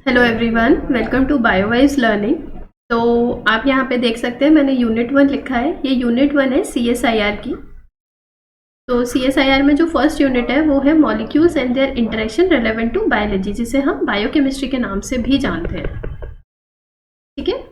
Hello everyone, welcome to Biowise learning. तो आप यहाँ पे देख सकते हैं मैंने यूनिट 1 लिखा है। ये यूनिट 1 है CSIR की। तो CSIR में जो फर्स्ट यूनिट है वो है molecules and their interaction relevant to biology, जिसे हम बायोकेमिस्ट्री के नाम से भी जानते हैं। ठीक है,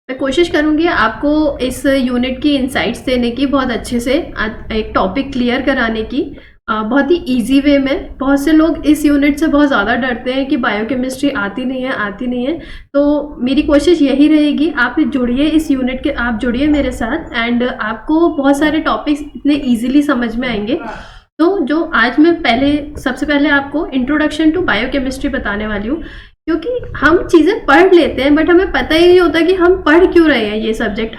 मैं कोशिश करूंगी आपको इस यूनिट की इंसाइट्स देने की, बहुत अच्छे से एक टॉपिक क्लियर कराने की, बहुत ही इजी वे में। बहुत से लोग इस यूनिट से बहुत ज़्यादा डरते हैं कि बायोकेमिस्ट्री आती नहीं है। तो मेरी कोशिश यही रहेगी, आप जुड़िए इस यूनिट के, आप जुड़िए मेरे साथ एंड आपको बहुत सारे टॉपिक्स इतने इजीली समझ में आएंगे। तो जो आज मैं सबसे पहले आपको इंट्रोडक्शन टू बायोकेमिस्ट्री बताने वाली हूँ, क्योंकि हम चीज़ें पढ़ लेते हैं बट हमें पता ही नहीं होता कि हम पढ़ क्यों रहे हैं ये सब्जेक्ट।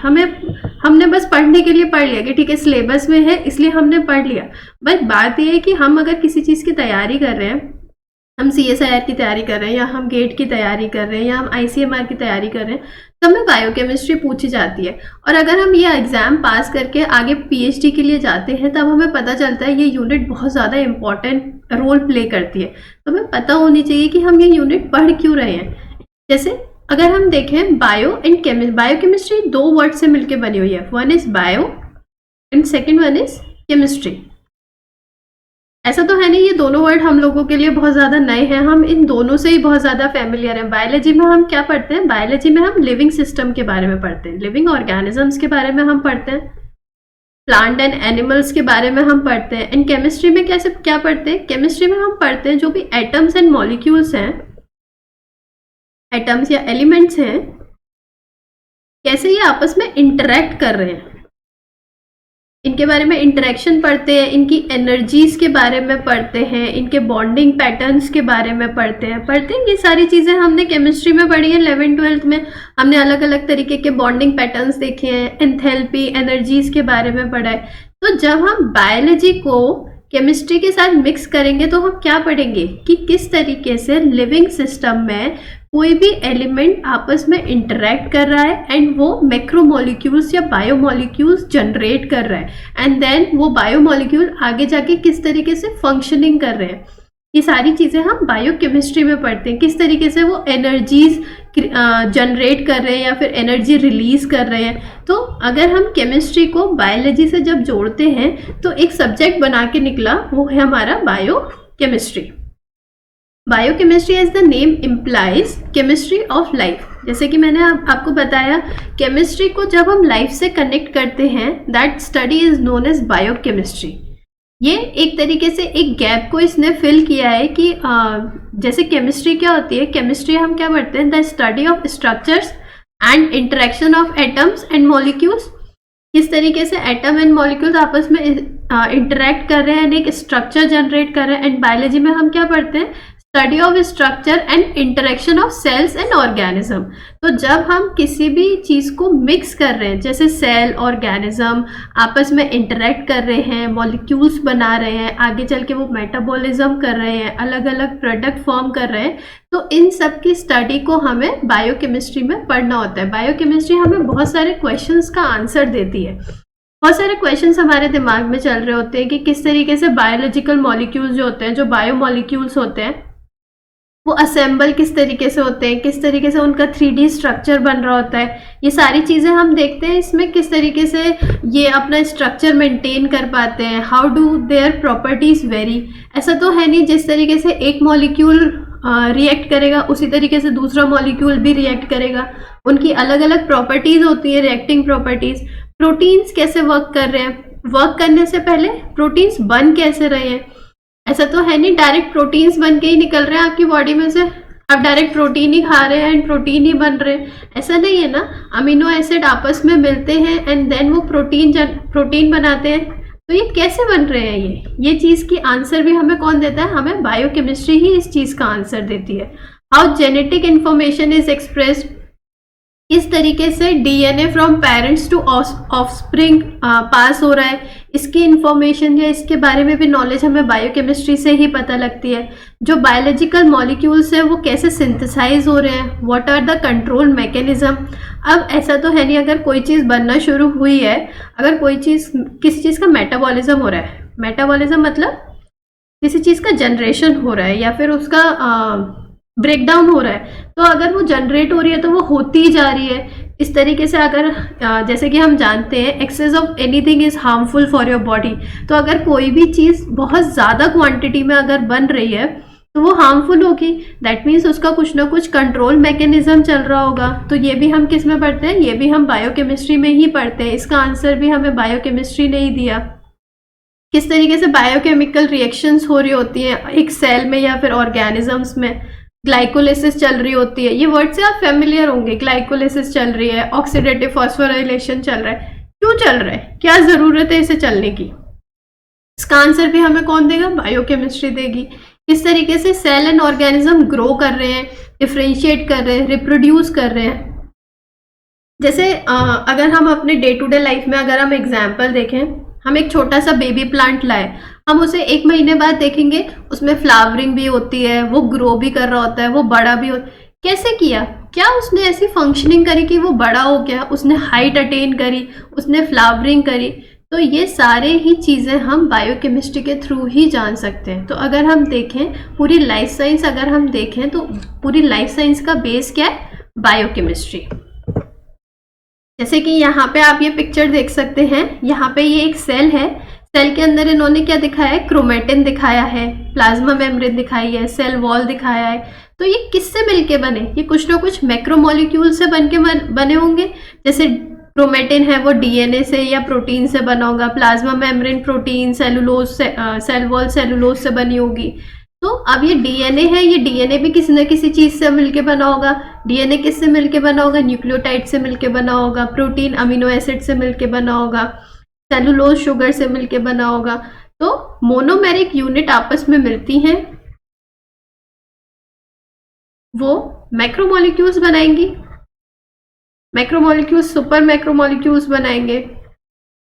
हमने बस पढ़ने के लिए पढ़ लिया कि ठीक है सिलेबस में है इसलिए हमने पढ़ लिया। बट बात यह है कि हम अगर किसी चीज़ की तैयारी कर रहे हैं, हम CSIR की तैयारी कर रहे हैं या हम गेट की तैयारी कर रहे हैं या हम ICMR की तैयारी कर रहे हैं, तो हमें बायोकेमिस्ट्री पूछी जाती है। और अगर हम ये एग्ज़ाम पास करके आगे PhD के लिए जाते हैं तब हमें पता चलता है ये यूनिट बहुत ज़्यादा इम्पॉर्टेंट रोल प्ले करती है। तो हमें पता होनी चाहिए कि हम ये यूनिट पढ़ क्यों रहे हैं। जैसे अगर हम देखें बायोकेमिस्ट्री दो वर्ड से मिलकर बनी हुई है। One is bio and second one is chemistry. ऐसा तो है नहीं ये दोनों वर्ड हम लोगों के लिए बहुत ज़्यादा नए हैं, हम इन दोनों से ही बहुत ज़्यादा फैमिलियर हैं। बायोलॉजी में हम क्या पढ़ते हैं? बायोलॉजी में हम लिविंग सिस्टम के बारे में पढ़ते हैं, लिविंग ऑर्गेनिजम्स के बारे में हम पढ़ते हैं, प्लांट एंड एनिमल्स के बारे में हम पढ़ते हैं। एंड केमिस्ट्री में क्या पढ़ते हैं? केमिस्ट्री में हम पढ़ते हैं जो भी एटम्स एंड मॉलिक्यूल्स हैं, एटम्स या एलिमेंट्स हैं, कैसे ये आपस में इंटरेक्ट कर रहे हैं, इनके बारे में इंटरेक्शन पढ़ते हैं, इनकी एनर्जीज के बारे में पढ़ते हैं, इनके बॉन्डिंग पैटर्न्स के बारे में पढ़ते हैं। ये सारी चीज़ें हमने केमिस्ट्री में पढ़ी है। 11th-12th में हमने अलग अलग तरीके के बॉन्डिंग पैटर्न्स देखे हैं, एंथैल्पी, एनर्जीज के बारे में पढ़ा है। तो जब हम बायोलॉजी को केमिस्ट्री के साथ मिक्स करेंगे तो हम क्या पढ़ेंगे कि किस तरीके से लिविंग सिस्टम में कोई भी एलिमेंट आपस में इंटरेक्ट कर रहा है एंड वो मैक्रोमोलिक्यूल्स या बायोमोलिक्यूल्स जनरेट कर रहा है एंड देन वो बायोमोलिक्यूल आगे जाके किस तरीके से फंक्शनिंग कर रहे हैं। ये सारी चीज़ें हम बायोकेमिस्ट्री में पढ़ते हैं, किस तरीके से वो एनर्जीज जनरेट कर रहे हैं या फिर एनर्जी रिलीज कर रहे हैं। तो अगर हम केमिस्ट्री को बायोलॉजी से जब जोड़ते हैं तो एक सब्जेक्ट बना के निकला, वो है हमारा biochemistry. Biochemistry as the name implies chemistry of life. जैसे कि मैंने आपको बताया, केमिस्ट्री को जब हम लाइफ से कनेक्ट करते हैं, that study is known as biochemistry. ये एक तरीके से एक गैप को इसने फिल किया है कि जैसे केमिस्ट्री क्या होती है, केमिस्ट्री हम क्या पढ़ते हैं, the study of structures and interaction of atoms and molecules. किस तरीके से एटम एंड मॉलिक्यूल्स आपस में इंटरेक्ट कर रहे हैं, एक स्ट्रक्चर जनरेट कर रहे हैं। एंड बायोलॉजी में हम क्या पढ़ते हैं, study of structure and interaction of cells and organism. तो जब हम किसी भी चीज़ को मिक्स कर रहे हैं, जैसे सेल ऑर्गेनिज्म आपस में इंटरेक्ट कर रहे हैं, मॉलिक्यूल्स बना रहे हैं, आगे चल के वो मेटाबॉलिज्म कर रहे हैं, अलग अलग प्रोडक्ट फॉर्म कर रहे हैं, तो इन सब की स्टडी को हमें बायोकेमिस्ट्री में पढ़ना होता है। बायोकेमिस्ट्री हमें बहुत सारे क्वेश्चंस का आंसर देती है। बहुत सारे क्वेश्चंस हमारे दिमाग में चल रहे होते हैं कि किस तरीके से बायोलॉजिकल मॉलिक्यूल्स जो होते हैं, जो बायोमॉलिक्यूल्स होते हैं, वो असेंबल किस तरीके से होते हैं, किस तरीके से उनका 3D स्ट्रक्चर बन रहा होता है। ये सारी चीज़ें हम देखते हैं इसमें, किस तरीके से ये अपना स्ट्रक्चर मेंटेन कर पाते हैं, how do their properties very. ऐसा तो है नहीं जिस तरीके से एक मॉलिक्यूल रिएक्ट करेगा उसी तरीके से दूसरा मॉलिक्यूल भी रिएक्ट करेगा। उनकी अलग अलग प्रॉपर्टीज होती है, रिएक्टिंग प्रॉपर्टीज। प्रोटीन्स कैसे वर्क कर रहे हैं, वर्क करने से पहले प्रोटीन्स बन कैसे रहे हैं। ऐसा तो है नहीं डायरेक्ट प्रोटीन्स बन के ही निकल रहे हैं आपकी बॉडी में से, आप डायरेक्ट प्रोटीन ही खा रहे हैं एंड प्रोटीन ही बन रहे हैं, ऐसा नहीं है ना। अमीनो एसिड आपस में मिलते हैं एंड देन वो प्रोटीन बनाते हैं। तो ये कैसे बन रहे हैं, ये चीज़ की आंसर भी हमें कौन देता है? हमें बायोकेमिस्ट्री ही इस चीज़ का आंसर देती है। How genetic information is expressed, किस तरीके से DNA from parents to offspring pass हो रहा है, इसकी इंफॉर्मेशन या इसके बारे में भी नॉलेज हमें बायोकेमिस्ट्री से ही पता लगती है। जो बायोलॉजिकल मॉलिक्यूल्स हैं वो कैसे सिंथेसाइज हो रहे हैं, what are the control mechanism. अब ऐसा तो है नहीं अगर कोई चीज़ बनना शुरू हुई है, अगर कोई चीज़ किसी चीज़ का मेटाबॉलिज्म हो रहा है, मेटाबॉलिज्म मतलब किसी चीज़ का जनरेशन हो रहा है या फिर उसका ब्रेकडाउन हो रहा है, तो अगर वो जनरेट हो रही है तो वो होती ही जा रही है। इस तरीके से अगर जैसे कि हम जानते हैं excess of anything is harmful for your body, तो अगर कोई भी चीज़ बहुत ज़्यादा क्वांटिटी में अगर बन रही है तो वो हार्मफुल होगी। दैट मीन्स उसका कुछ ना कुछ कंट्रोल मैकेनिज्म चल रहा होगा। तो ये भी हम किस में पढ़ते हैं, ये भी हम बायोकेमिस्ट्री में ही पढ़ते हैं। इसका आंसर भी हमें बायोकेमिस्ट्री ने ही दिया। किस तरीके से बायोकेमिकल रिएक्शंस हो रही होती हैं एक सेल में या फिर ऑर्गेनिजम्स में। ग्लाइकोलिसिस चल रही होती है, ये वर्ड से आप फेमिलियर होंगे। ग्लाइकोलिसिस चल रही है, ऑक्सीडेटिव फॉस्फोराइलेशन चल रहा है। क्यों चल रहा है, क्या जरूरत है इसे चलने की, इसका आंसर भी हमें कौन देगा, बायोकेमिस्ट्री देगी। किस तरीके से सेल एंड ऑर्गेनिज्म ग्रो कर रहे हैं, डिफ्रेंशिएट कर रहे हैं, रिप्रोड्यूस कर रहे हैं। जैसे अगर हम अपने डे टू डे लाइफ में अगर हम एग्जाम्पल देखें, हम एक छोटा सा बेबी प्लांट लाए, हम उसे 1 महीने बाद देखेंगे उसमें फ्लावरिंग भी होती है, वो ग्रो भी कर रहा होता है, वो बड़ा भी होता है। कैसे किया, क्या उसने ऐसी फंक्शनिंग करी कि वो बड़ा हो गया, उसने हाइट अटेन करी, उसने फ्लावरिंग करी। तो ये सारे ही चीज़ें हम बायोकेमिस्ट्री के थ्रू ही जान सकते हैं। तो अगर हम देखें पूरी लाइफ साइंस, अगर हम देखें तो पूरी लाइफ साइंस का बेस क्या है, बायोकेमिस्ट्री। जैसे कि यहाँ पे आप ये पिक्चर देख सकते हैं, यहाँ पे ये एक सेल है, सेल के अंदर इन्होंने क्या दिखाया है, क्रोमेटिन दिखाया है, प्लाज्मा मेम्ब्रेन दिखाई है, सेल वॉल दिखाया है। तो ये किससे मिलके बने, ये कुछ ना कुछ मैक्रोमोलिक्यूल से बने होंगे। जैसे क्रोमेटिन है वो डीएनए से या प्रोटीन से बना होगा, प्लाज्मा मेम्ब्रेन प्रोटीन, सेलुलोज से, सेल वॉल सेलुलोज से बनी होगी। तो अब ये डीएनए है, ये डीएनए भी किसी न किसी चीज से मिलके बना होगा। डीएनए किससे मिलके बना होगा, न्यूक्लियोटाइड से मिलके बना होगा, प्रोटीन अमीनो एसिड से मिलके बना होगा, सेलुलोज शुगर से मिलके बना होगा। तो मोनोमेरिक यूनिट आपस में मिलती हैं, वो मैक्रोमोलिक्यूल्स बनाएंगी, मैक्रोमोलिक्यूल्स सुपर मैक्रोमोलिक्यूल्स बनाएंगे,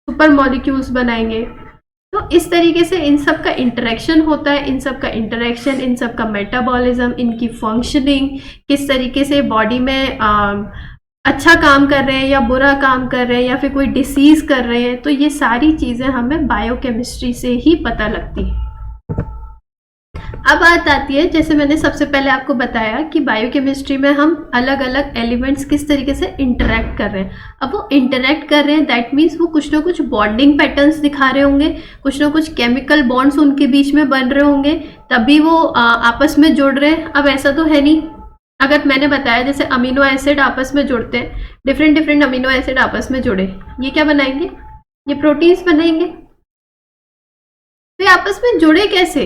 सुपर मॉलिक्यूल्स बनाएंगे। तो इस तरीके से इन सब का इंटरेक्शन होता है, इन सब का इंटरेक्शन, इन सब का मेटाबॉलिज्म, इनकी फंक्शनिंग, किस तरीके से बॉडी में अच्छा काम कर रहे हैं या बुरा काम कर रहे हैं या फिर कोई डिसीज कर रहे हैं। तो ये सारी चीज़ें हमें बायोकेमिस्ट्री से ही पता लगती है। अब बात आती है, जैसे मैंने सबसे पहले आपको बताया कि बायोकेमिस्ट्री में हम अलग अलग एलिमेंट्स किस तरीके से इंटरेक्ट कर रहे हैं। अब वो इंटरेक्ट कर रहे हैं, दैट मीन्स वो कुछ ना कुछ बॉन्डिंग पैटर्न्स दिखा रहे होंगे, कुछ ना कुछ केमिकल बॉन्ड्स उनके बीच में बन रहे होंगे, तभी वो आपस में जुड़ रहे हैं। अब ऐसा तो है नहीं, अगर मैंने बताया जैसे अमीनो एसिड आपस में जुड़ते हैं, डिफरेंट डिफरेंट अमीनो एसिड आपस में जुड़े, ये क्या बनाएंगे, ये प्रोटीन्स बनाएंगे। तो ये आपस में जुड़े कैसे,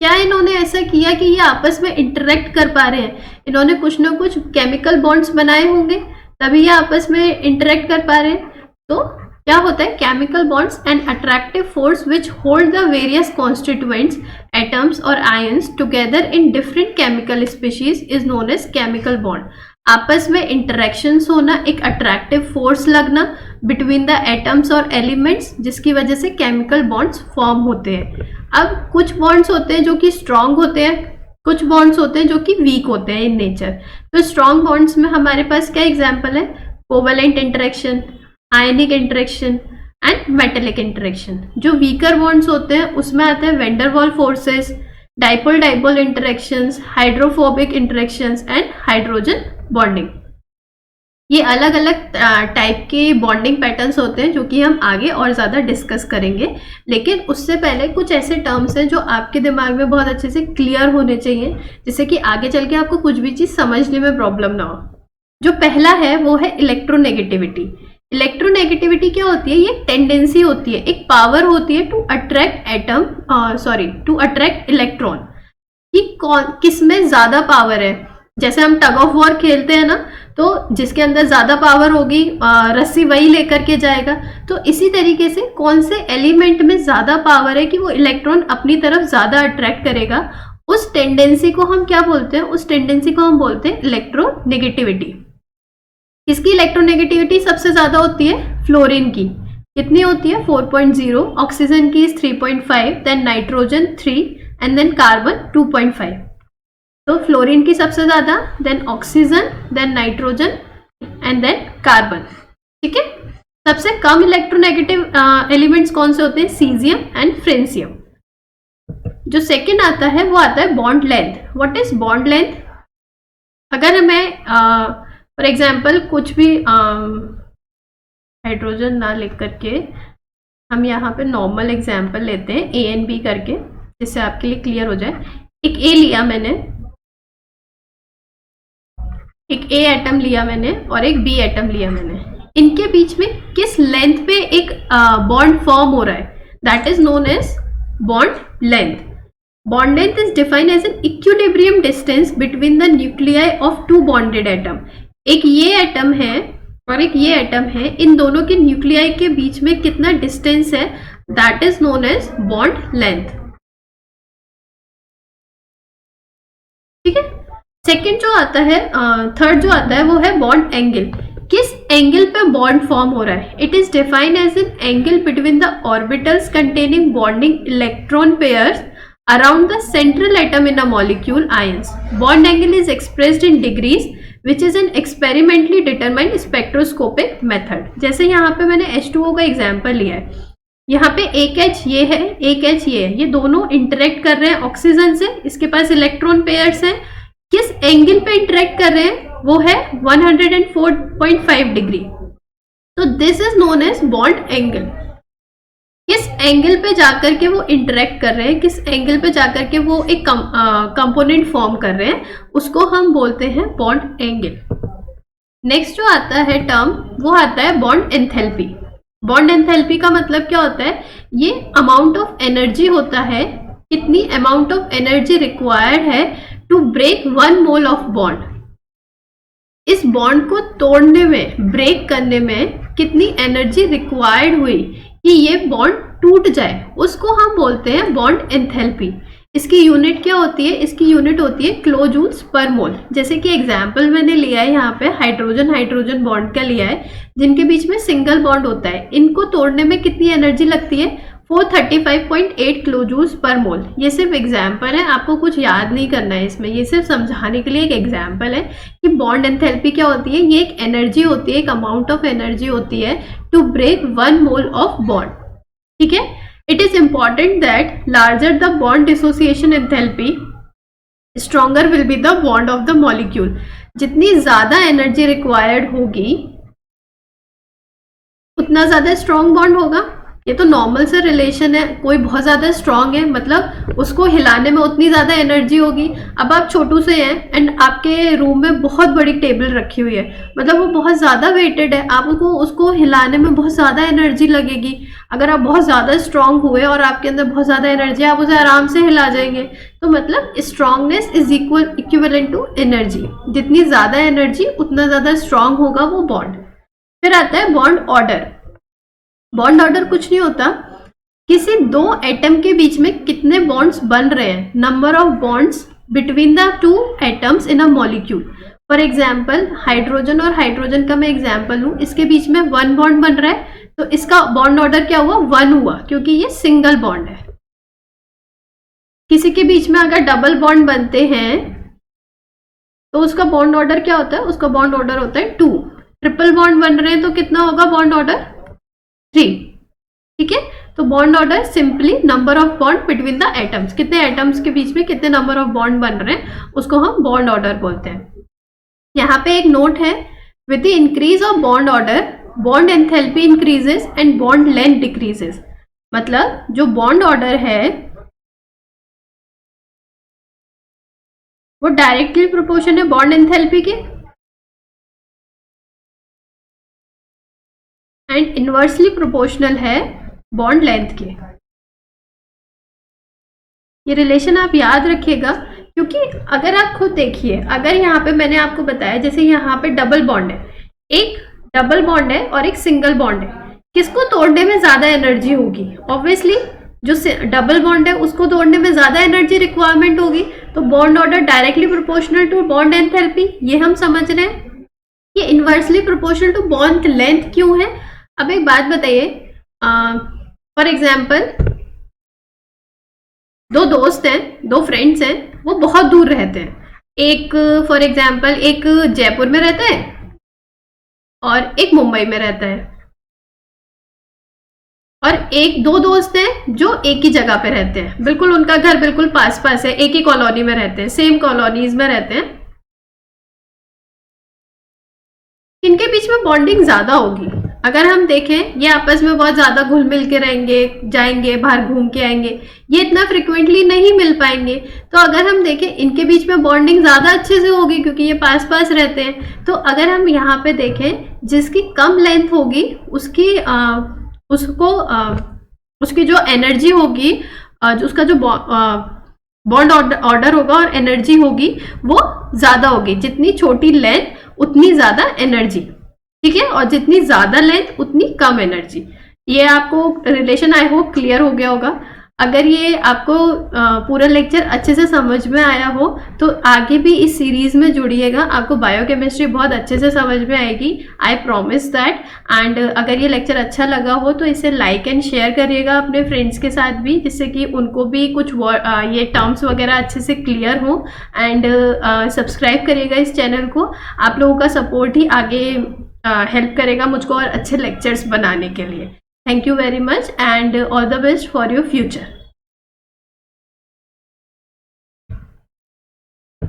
क्या इन्होंने ऐसा किया कि ये आपस में इंटरेक्ट कर पा रहे हैं, इन्होंने कुछ ना कुछ केमिकल बॉन्ड्स बनाए होंगे तभी ये आपस में इंटरेक्ट कर पा रहे हैं। तो क्या होता है, chemical bonds and attractive force which hold the various constituents atoms और ions together in different chemical species is known as chemical bond. आपस में इंटरेक्शंस होना, एक अट्रैक्टिव फोर्स लगना बिटवीन द एटम्स और एलिमेंट्स, जिसकी वजह से केमिकल बॉन्ड्स फॉर्म होते हैं। अब कुछ बॉन्ड्स होते हैं जो कि स्ट्रॉन्ग होते हैं, कुछ बॉन्ड्स होते हैं जो कि वीक होते हैं इन नेचर। तो स्ट्रॉन्ग बॉन्ड्स में हमारे पास क्या एग्जाम्पल है, covalent interaction, ionic interaction and metallic interaction. जो वीकर बॉन्ड्स होते हैं उसमें आते हैं vendor wall forces, dipole dipole interactions, hydrophobic interactions and hydrogen bonding. ये अलग अलग टाइप के बॉन्डिंग पैटर्न्स होते हैं जो कि हम आगे और ज़्यादा डिस्कस करेंगे। लेकिन उससे पहले कुछ ऐसे टर्म्स हैं जो आपके दिमाग में बहुत अच्छे से क्लियर होने चाहिए, जिससे कि आगे चल के आपको कुछ भी चीज़ समझने में प्रॉब्लम ना हो। जो पहला है वो है इलेक्ट्रोनेगेटिविटी। इलेक्ट्रोनेगेटिविटी क्या होती है, ये टेंडेंसी होती है, एक पावर होती है to attract to attract electron. कि कौन किस में ज़्यादा पावर है। जैसे हम टग ऑफ वॉर खेलते हैं ना, तो जिसके अंदर ज़्यादा पावर होगी रस्सी वही लेकर के जाएगा। तो इसी तरीके से कौन से एलिमेंट में ज़्यादा पावर है कि वो इलेक्ट्रॉन अपनी तरफ ज़्यादा अट्रैक्ट करेगा, उस टेंडेंसी को हम क्या बोलते हैं, उस टेंडेंसी को हम बोलते हैं इलेक्ट्रोनेगेटिविटी। किसकी इलेक्ट्रोनेगेटिविटी सबसे ज़्यादा होती है, फ्लोरीन की। कितनी होती है, 4.0, ऑक्सीजन की 3.5, then nitrogen 3 and then carbon 2.5। तो फ्लोरीन की सबसे ज्यादा, then oxygen, then nitrogen and then carbon. ठीक है, सबसे कम इलेक्ट्रोनेगेटिव एलिमेंट्स कौन से होते हैं, सीजियम एंड फ्रेंसियम। जो सेकंड आता है वो आता है bond length. What is bond length? अगर मैं फॉर एग्जांपल कुछ भी हाइड्रोजन ना लिख करके हम यहाँ पे नॉर्मल एग्जांपल लेते हैं ए एंड बी करके, जिससे आपके लिए क्लियर हो जाए। एक ए लिया मैंने, एक ए एटम लिया मैंने और एक बी एटम लिया मैंने। इनके बीच में किस लेंथ पे एक बॉन्ड फॉर्म हो रहा है, that is known as bond length. Bond length is defined as an equilibrium distance between the nuclei of two bonded atom. एक ये एटम है और एक ये एटम है, इन दोनों के न्यूक्लियाई के बीच में कितना डिस्टेंस है, that is known as bond length. ठीक है। सेकंड जो आता है, थर्ड जो आता है वो है बॉन्ड एंगल। किस एंगल पे बॉन्ड फॉर्म हो रहा है? It is defined as an angle between the orbitals containing bonding electron pairs around the central atom in a molecule ions. Bond angle is expressed in degrees which is an experimentally determined spectroscopic method. जैसे यहाँ पे मैंने H2O का example लिया है, यहाँ पे एक H ये है, एक H ये है, ये दोनों इंटरेक्ट कर रहे हैं ऑक्सीजन से, इसके पास इलेक्ट्रॉन पेयर्स हैं। किस एंगल पे इंटरेक्ट कर रहे हैं? वो है 104.5 डिग्री। तो this is known as bond angle. किस एंगल पे जाकर के वो इंटरेक्ट कर रहे हैं, किस एंगल पे जाकर के वो एक कंपोनेंट फॉर्म कर रहे हैं, उसको हम बोलते हैं बॉन्ड एंगल। नेक्स्ट जो आता है टर्म वो आता है बॉन्ड एंथैल्पी। बॉन्ड एंथैल्पी का मतलब क्या होता है? ये अमाउंट ऑफ एनर्जी होता है, कितनी अमाउंट ऑफ एनर्जी रिक्वायर्ड है to break 1 mole of bond. इस बॉन्ड को तोड़ने में, ब्रेक करने में कितनी एनर्जी रिक्वायर्ड हुई कि ये बॉन्ड टूट जाए, उसको हम बोलते हैं बॉन्ड एंथैल्पी। इसकी यूनिट क्या होती है? इसकी यूनिट होती है किलो जूल्स पर मोल। जैसे कि एग्जाम्पल मैंने लिया है यहाँ पे हाइड्रोजन हाइड्रोजन बॉन्ड का लिया है, जिनके बीच में सिंगल बॉन्ड होता है। इनको तोड़ने में कितनी एनर्जी लगती है? 435.8 किलो जूल्स पर मोल। ये सिर्फ एग्जाम्पल है, आपको कुछ याद नहीं करना है इसमें, ये सिर्फ समझाने के लिए एक एग्जाम्पल है कि बॉन्ड एंथैल्पी क्या होती है। ये एक एनर्जी होती है, एक अमाउंट ऑफ एनर्जी होती है to break 1 mole of bond. ठीक है। It is important that larger the bond dissociation enthalpy stronger will be the bond of the molecule. जितनी ज्यादा एनर्जी रिक्वायर्ड होगी उतना ज्यादा स्ट्रॉन्ग बॉन्ड होगा। ये तो नॉर्मल से रिलेशन है, कोई बहुत ज्यादा स्ट्रांग है मतलब उसको हिलाने में उतनी ज्यादा एनर्जी होगी। अब आप छोटू से हैं एंड आपके रूम में बहुत बड़ी टेबल रखी हुई है, मतलब वो बहुत ज्यादा वेटेड है, आपको उसको हिलाने में बहुत ज्यादा एनर्जी लगेगी। अगर आप बहुत ज्यादा स्ट्रांग हुए और आपके अंदर बहुत ज्यादा एनर्जी, आप उसे आराम से हिला जाएंगे। तो मतलब strongness is equivalent to energy. जितनी ज्यादा एनर्जी उतना ज्यादा स्ट्रांग होगा वो बॉन्ड। फिर आता है बॉन्ड ऑर्डर। बॉन्ड ऑर्डर कुछ नहीं होता, किसी दो एटम के बीच में कितने बॉन्ड्स बन रहे हैं, number of bonds between the two atoms in a molecule. For example hydrogen और हाइड्रोजन का मैं एग्जाम्पल लूं, इसके बीच में 1 बॉन्ड बन रहा है, तो इसका बॉन्ड ऑर्डर क्या हुआ? 1 हुआ, क्योंकि ये सिंगल बॉन्ड है। किसी के बीच में अगर डबल बॉन्ड बनते हैं तो उसका बॉन्ड ऑर्डर क्या होता है? उसका बॉन्ड ऑर्डर होता है 2। ट्रिपल बॉन्ड बन रहे हैं तो कितना होगा बॉन्ड ऑर्डर? 3। ठीक है। तो bond order simply number of bond between the atoms, कितने एटम्स के बीच में कितने नंबर ऑफ बॉन्ड बन रहे हैं, उसको हम बॉन्ड ऑर्डर बोलते हैं। यहाँ पे एक नोट है, with the increase of bond order bond enthalpy increases and bond length decreases. मतलब जो बॉन्ड ऑर्डर है वो डायरेक्टली प्रोपोर्शन है बॉन्ड एंथैल्पी के एंड इनवर्सली प्रोपोर्शनल है बॉन्ड लेंथ के। ये रिलेशन आप याद रखिएगा, क्योंकि अगर आप खुद देखिए, अगर यहाँ पे मैंने आपको बताया जैसे यहाँ पे डबल बॉन्ड है, एक डबल बॉन्ड है और एक सिंगल बॉन्ड है, किसको तोड़ने में ज्यादा एनर्जी होगी? ऑब्वियसली जो डबल बॉन्ड है उसको तोड़ने में ज्यादा एनर्जी रिक्वायरमेंट होगी। तो bond order directly proportional to bond enthalpy, ये हम समझ रहे हैं। ये inversely proportional to bond length क्यों है? अब एक बात बताइए, फॉर एग्जाम्पल दो दोस्त हैं, दो फ्रेंड्स हैं, वो बहुत दूर रहते हैं। एक फॉर एग्जाम्पल एक जयपुर में रहता है और एक मुंबई में रहता है। और एक दो दोस्त हैं जो एक ही जगह पे रहते हैं, बिल्कुल उनका घर बिल्कुल पास पास है, एक ही कॉलोनी में रहते हैं, सेम कॉलोनीज में रहते हैं। इनके बीच में बॉन्डिंग ज्यादा होगी। अगर हम देखें, ये आपस में बहुत ज्यादा घुल मिल के रहेंगे, जाएंगे बाहर घूम के आएंगे, ये इतना फ्रिक्वेंटली नहीं मिल पाएंगे। तो अगर हम देखें, इनके बीच में बॉन्डिंग ज्यादा अच्छे से होगी क्योंकि ये पास पास रहते हैं। तो अगर हम यहाँ पे देखें, जिसकी कम लेंथ होगी उसकी जो एनर्जी होगी, उसका जो बॉन्ड ऑर्डर होगा और एनर्जी होगी वो ज्यादा होगी। जितनी छोटी लेंथ उतनी ज्यादा एनर्जी, ठीक है, और जितनी ज्यादा लेंथ उतनी कम एनर्जी। ये आपको रिलेशन आई होप क्लियर हो गया होगा। अगर ये आपको पूरा लेक्चर अच्छे से समझ में आया हो तो आगे भी इस सीरीज में जुड़िएगा, आपको बायोकेमिस्ट्री बहुत अच्छे से समझ में आएगी, आई प्रॉमिस दैट। एंड अगर ये लेक्चर अच्छा लगा हो तो इसे लाइक एंड शेयर करिएगा अपने फ्रेंड्स के साथ भी, जिससे कि उनको भी कुछ ये टर्म्स वगैरह अच्छे से क्लियर हो। एंड सब्सक्राइब करिएगा इस चैनल को। आप लोगों का सपोर्ट ही आगे हेल्प करेगा मुझको और अच्छे लेक्चर्स बनाने के लिए। Thank you very much and all the best for your future.